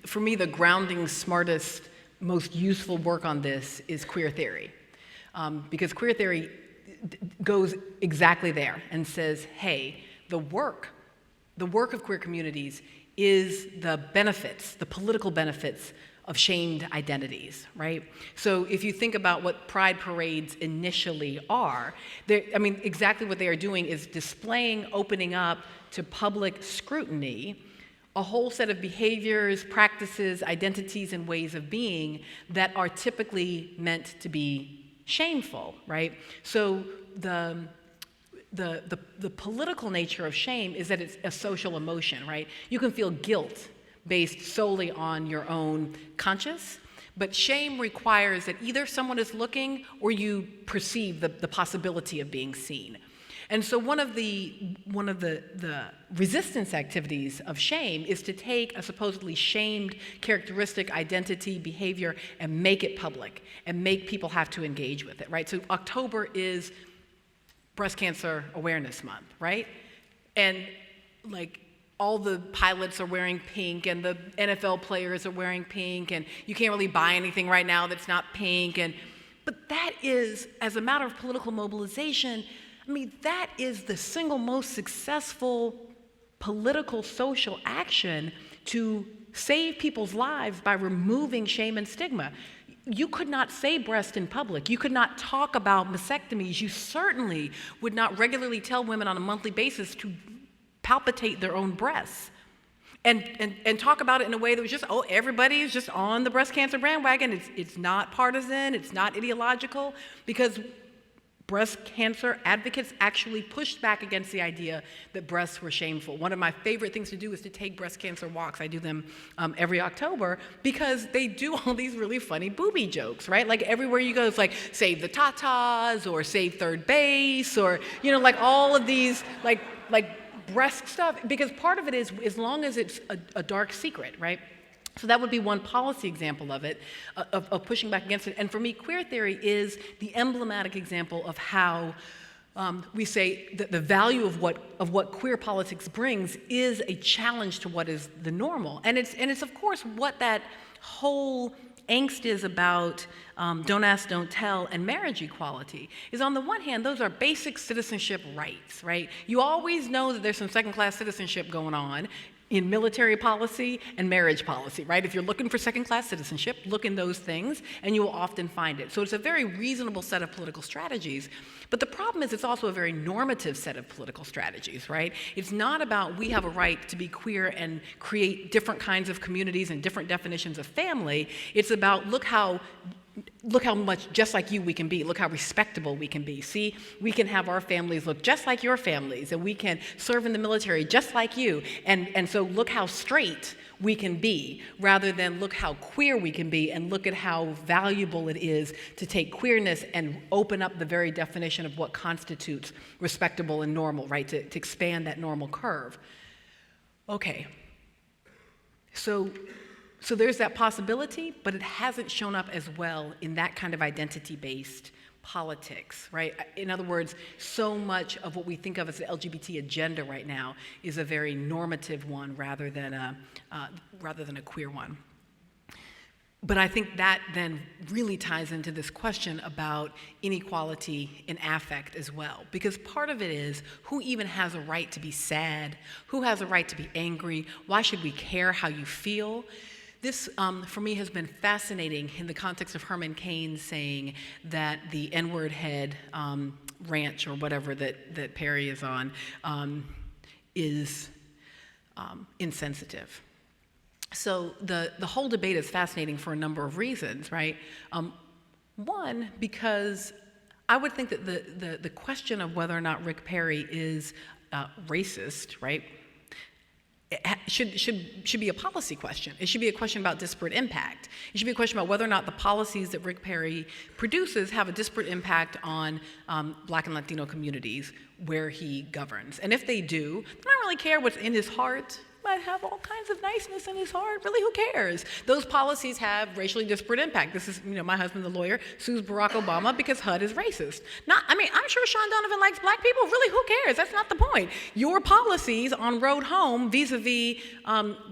Speaker 1: for me, the grounding, smartest, most useful work on this is queer theory. Because queer theory goes exactly there and says, hey, the work of queer communities is the benefits, the political benefits of shamed identities, right? So if you think about what pride parades initially are, exactly what they are doing is displaying, opening up to public scrutiny a whole set of behaviors, practices, identities, and ways of being that are typically meant to be shameful, right? So the political nature of shame is that it's a social emotion, right? You can feel guilt based solely on your own conscience, but shame requires that either someone is looking or you perceive the possibility of being seen. And so one of the resistance activities of shame is to take a supposedly shamed characteristic, identity, behavior, and make it public, and make people have to engage with it, right? So October is Breast Cancer Awareness Month, right? And like all the pilots are wearing pink, and the NFL players are wearing pink, and you can't really buy anything right now that's not pink. But that is, as a matter of political mobilization, that is the single most successful political social action to save people's lives by removing shame and stigma. You could not say breast in public. You could not talk about mastectomies. You certainly would not regularly tell women on a monthly basis to palpitate their own breasts and talk about it in a way that was just, everybody is just on the breast cancer bandwagon. It's not partisan. It's not ideological, because breast cancer advocates actually pushed back against the idea that breasts were shameful. One of my favorite things to do is to take breast cancer walks. I do them every October, because they do all these really funny booby jokes, right? Like everywhere you go, it's like, save the tatas, or save third base, or, like all of these, like breast stuff, because part of it is, as long as it's a dark secret, right? So that would be one policy example of it, of pushing back against it. And for me, queer theory is the emblematic example of how we say that the value of what queer politics brings is a challenge to what is the normal. And it's of course what that whole angst is about don't ask, don't tell, and marriage equality, is on the one hand, those are basic citizenship rights, right? You always know that there's some second-class citizenship going on in military policy and marriage policy, right? If you're looking for second-class citizenship, look in those things, and you will often find it. So it's a very reasonable set of political strategies. But the problem is it's also a very normative set of political strategies, right? It's not about we have a right to be queer and create different kinds of communities and different definitions of family. It's about look how much just like you we can be. Look how respectable we can be. See, we can have our families look just like your families, and we can serve in the military just like you. And so look how straight we can be, rather than look how queer we can be, and look at how valuable it is to take queerness and open up the very definition of what constitutes respectable and normal, right? To expand that normal curve. Okay. So there's that possibility, but it hasn't shown up as well in that kind of identity-based politics, right? In other words, so much of what we think of as the LGBT agenda right now is a very normative one rather than a queer one. But I think that then really ties into this question about inequality in affect as well. Because part of it is, who even has a right to be sad? Who has a right to be angry? Why should we care how you feel? This, for me, has been fascinating in the context of Herman Cain saying that the N-word had ranch or whatever that Perry is on is insensitive. So the whole debate is fascinating for a number of reasons, right? One, because I would think that the question of whether or not Rick Perry is racist, right, should be a policy question. It should be a question about disparate impact. It should be a question about whether or not the policies that Rick Perry produces have a disparate impact on Black and Latino communities where he governs. And if they do, I don't really care what's in his heart. Might have all kinds of niceness in his heart. Really, who cares? Those policies have racially disparate impact. This is, my husband, the lawyer, sues Barack Obama because HUD is racist. I'm sure Sean Donovan likes black people. Really, who cares? That's not the point. Your policies on Road Home vis-a-vis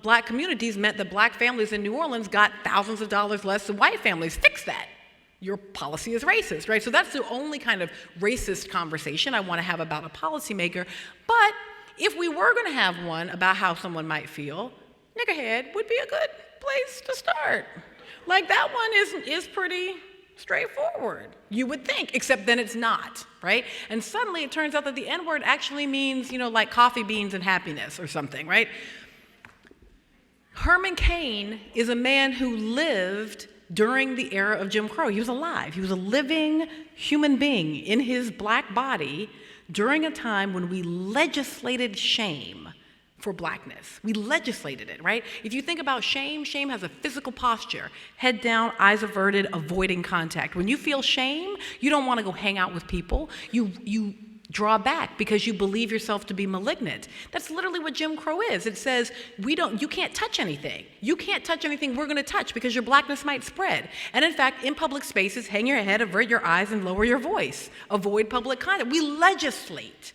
Speaker 1: black communities meant that black families in New Orleans got thousands of dollars less than white families. Fix that. Your policy is racist, right? So that's the only kind of racist conversation I want to have about a policymaker. But if we were going to have one about how someone might feel, niggerhead would be a good place to start. Like, that one is pretty straightforward, you would think, except then it's not, right? And suddenly it turns out that the N-word actually means, like coffee beans and happiness or something, right? Herman Cain is a man who lived during the era of Jim Crow. He was alive. He was a living human being in his black body during a time when we legislated shame for blackness. We legislated it, right? If you think about shame, shame has a physical posture. Head down, eyes averted, avoiding contact. When you feel shame, you don't want to go hang out with people. You draw back because you believe yourself to be malignant. That's literally what Jim Crow is. It says, you can't touch anything. You can't touch anything we're going to touch because your blackness might spread. And in fact, in public spaces, hang your head, avert your eyes, and lower your voice. Avoid public contact. We legislate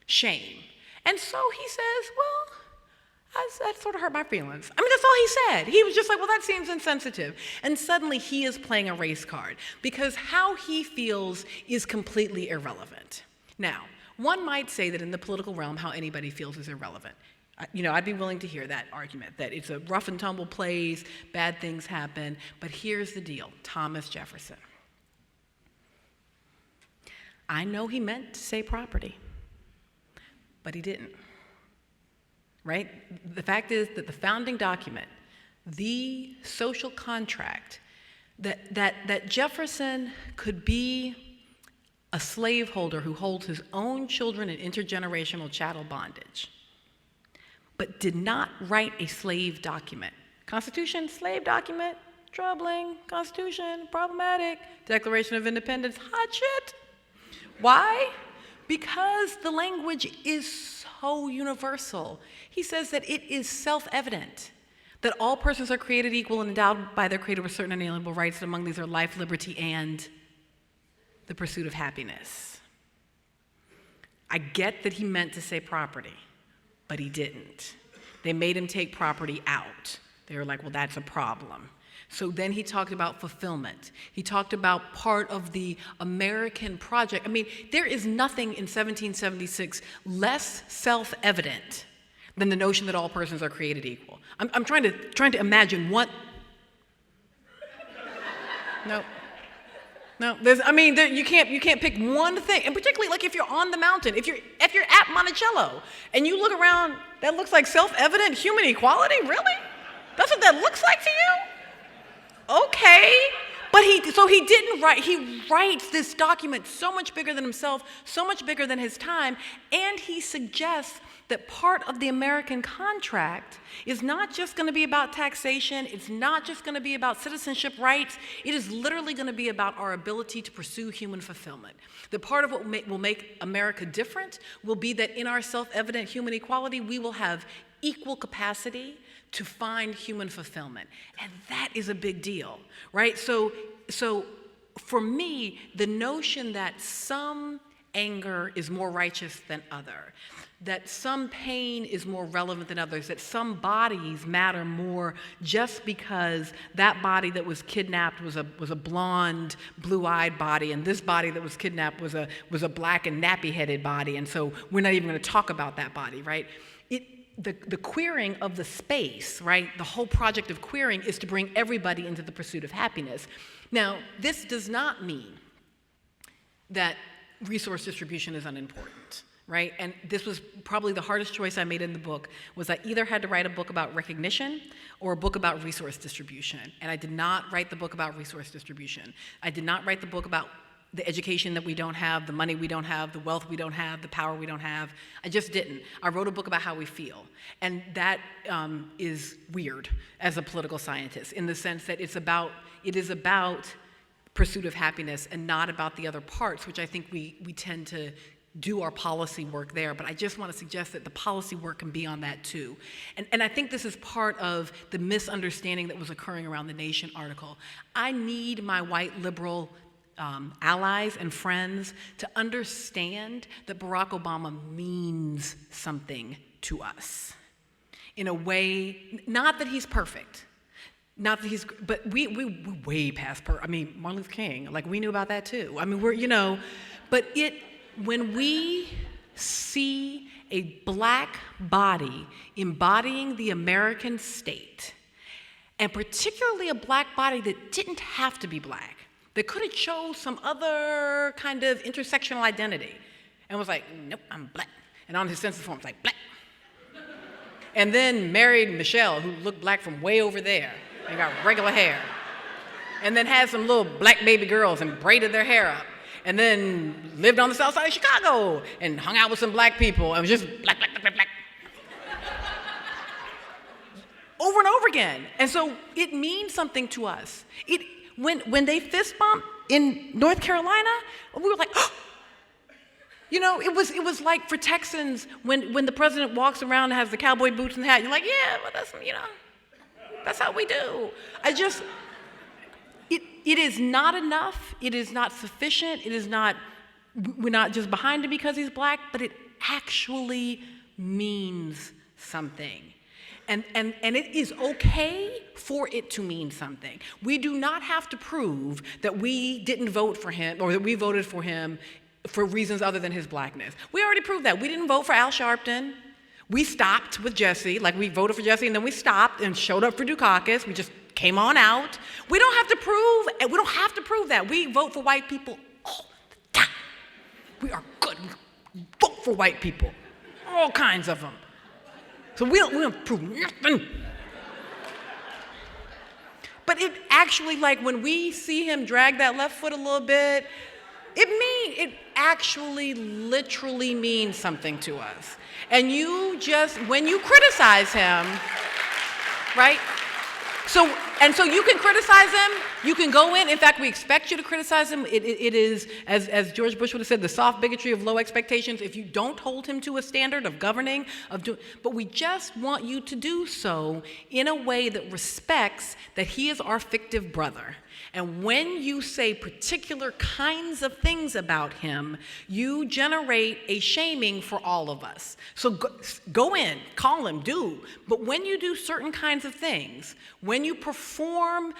Speaker 1: shame. And so he says, well, that sort of hurt my feelings. That's all he said. He was just like, well, that seems insensitive. And suddenly he is playing a race card because how he feels is completely irrelevant. Now, one might say that in the political realm, how anybody feels is irrelevant. I'd be willing to hear that argument, that it's a rough and tumble place, bad things happen, but here's the deal, Thomas Jefferson. I know he meant to say property, but he didn't, right? The fact is that the founding document, the social contract, that Jefferson could be a slaveholder who holds his own children in intergenerational chattel bondage, but did not write a slave document. Constitution, slave document, troubling. Constitution, problematic. Declaration of Independence, hot shit. Why? Because the language is so universal. He says that it is self-evident that all persons are created equal and endowed by their Creator with certain inalienable rights, and among these are life, liberty, and the pursuit of happiness. I get that he meant to say property, but he didn't. They made him take property out. They were like, well, that's a problem. So then he talked about fulfillment. He talked about part of the American project. There is nothing in 1776 less self-evident than the notion that all persons are created equal. I'm trying to imagine what. No, you can't pick one thing, and particularly like if you're on the mountain, if you're at Monticello, and you look around, that looks like self-evident human equality. Really? That's what that looks like to you? Okay, but he didn't write. He writes this document so much bigger than himself, so much bigger than his time, and he suggests that part of the American contract is not just going to be about taxation, it's not just going to be about citizenship rights, it is literally going to be about our ability to pursue human fulfillment. That part of what will make America different will be that in our self-evident human equality, we will have equal capacity to find human fulfillment. And that is a big deal, right? So for me, the notion that some anger is more righteous than other, that some pain is more relevant than others, that some bodies matter more just because that body that was kidnapped was a blonde, blue-eyed body, and this body that was kidnapped was a black and nappy-headed body, and so we're not even going to talk about that body, right? The queering of the space, right? The whole project of queering is to bring everybody into the pursuit of happiness. Now, this does not mean that resource distribution is unimportant, right? And this was probably the hardest choice I made in the book, was I either had to write a book about recognition or a book about resource distribution. And I did not write the book about resource distribution. I did not write the book about the education that we don't have, the money we don't have, the wealth we don't have, the power we don't have. I just didn't. I wrote a book about how we feel. And that is weird as a political scientist, in the sense that it is about pursuit of happiness and not about the other parts, which I think we tend to do our policy work there. But I just want to suggest that the policy work can be on that too. And I think this is part of the misunderstanding that was occurring around the Nation article. I need my white liberal allies and friends to understand that Barack Obama means something to us in a way, not that he's perfect, not that he's, but we way past I mean, Martin Luther King, like we knew about that too. I mean, but when we see a black body embodying the American state, and particularly a black body that didn't have to be black, that could have chose some other kind of intersectional identity, and was like, nope, I'm black. And on his census form, it's like, black. And then married Michelle, who looked black from way over there, and got regular hair. And then had some little black baby girls and braided their hair up. And then lived on the south side of Chicago and hung out with some black people and was just black, black, black, black, black. Over and over again. And so it means something to us. When they fist bumped in North Carolina, we were like, oh! It was like for Texans when the president walks around and has the cowboy boots and the hat, you're like, yeah, well, that's how we do. It is not enough. It is not sufficient. We're not just behind him because he's black, but it actually means something. And it is okay for it to mean something. We do not have to prove that we didn't vote for him or that we voted for him for reasons other than his blackness. We already proved that. We didn't vote for Al Sharpton. We stopped with Jesse, like we voted for Jesse and then we stopped and showed up for Dukakis. We just came on out. We don't have to prove that. We vote for white people all the time. We are good. We vote for white people. All kinds of them. So we don't prove nothing. But it actually, like when we see him drag that left foot a little bit, it actually literally means something to us. And when you criticize him, right? So you can criticize him, you can go in fact, we expect you to criticize him. It is, as George Bush would have said, the soft bigotry of low expectations if you don't hold him to a standard of governing, but we just want you to do so in a way that respects that he is our fictive brother. And when you say particular kinds of things about him, you generate a shaming for all of us. So go in, call him, do. But when you do certain kinds of things, when you perform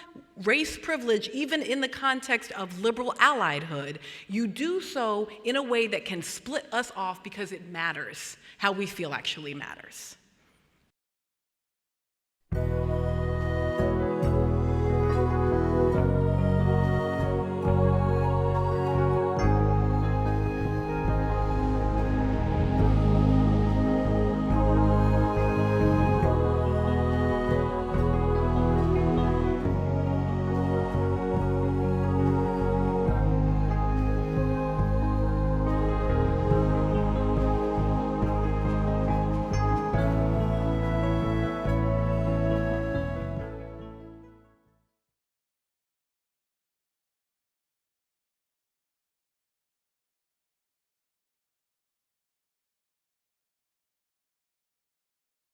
Speaker 1: race privilege, even in the context of liberal alliedhood, you do so in a way that can split us off because it matters. How we feel actually matters.